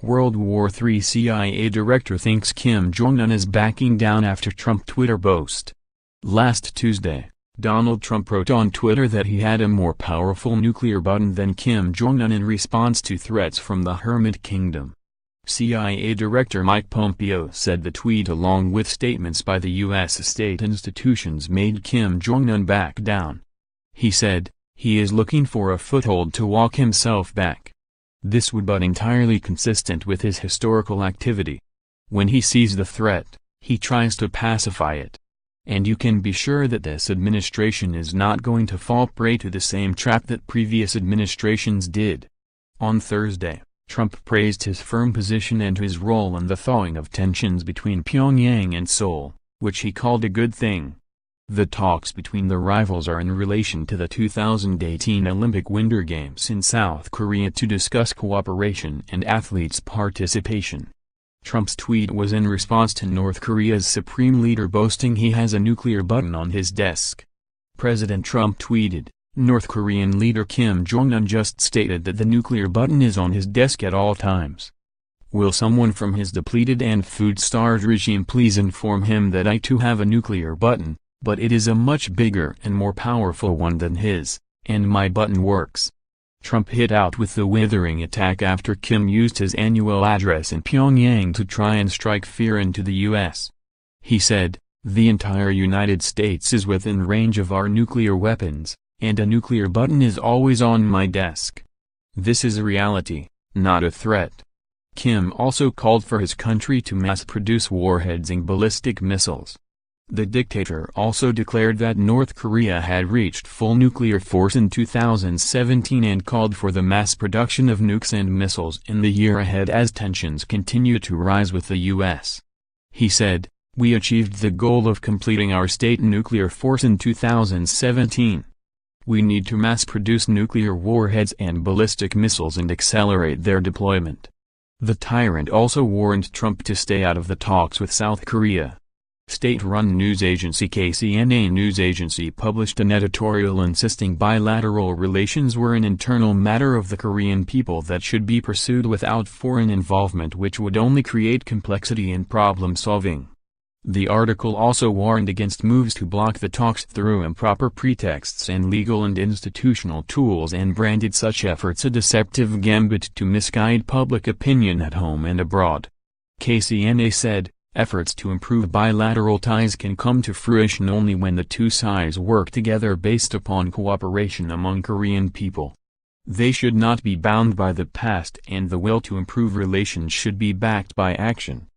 World War III CIA director thinks Kim Jong-un is backing down after Trump Twitter boast. Last Tuesday, Donald Trump wrote on Twitter that he had a more powerful nuclear button than Kim Jong-un in response to threats from the Hermit Kingdom. CIA Director Mike Pompeo said the tweet along with statements by the U.S. state institutions made Kim Jong-un back down. He said, he is looking for a foothold to walk himself back. This would be entirely consistent with his historical activity. When he sees the threat, he tries to pacify it. And you can be sure that this administration is not going to fall prey to the same trap that previous administrations did. On Thursday, Trump praised his firm position and his role in the thawing of tensions between Pyongyang and Seoul, which he called a good thing. The talks between the rivals are in relation to the 2018 Olympic Winter Games in South Korea to discuss cooperation and athletes' participation. Trump's tweet was in response to North Korea's supreme leader boasting he has a nuclear button on his desk. President Trump tweeted, North Korean leader Kim Jong-un just stated that the nuclear button is on his desk at all times. Will someone from his depleted and food-starved regime please inform him that I too have a nuclear button, but it is a much bigger and more powerful one than his, and my button works. Trump hit out with the withering attack after Kim used his annual address in Pyongyang to try and strike fear into the U.S. He said, the entire United States is within range of our nuclear weapons, and a nuclear button is always on my desk. This is a reality, not a threat. Kim also called for his country to mass-produce warheads and ballistic missiles. The dictator also declared that North Korea had reached full nuclear force in 2017 and called for the mass production of nukes and missiles in the year ahead as tensions continue to rise with the U.S. He said, we achieved the goal of completing our state nuclear force in 2017. We need to mass-produce nuclear warheads and ballistic missiles and accelerate their deployment. The tyrant also warned Trump to stay out of the talks with South Korea. State-run news agency KCNA news agency published an editorial insisting bilateral relations were an internal matter of the Korean people that should be pursued without foreign involvement, which would only create complexity and problem-solving. The article also warned against moves to block the talks through improper pretexts and legal and institutional tools and branded such efforts a deceptive gambit to misguide public opinion at home and abroad. KCNA said, efforts to improve bilateral ties can come to fruition only when the two sides work together based upon cooperation among Korean people. They should not be bound by the past, and the will to improve relations should be backed by action.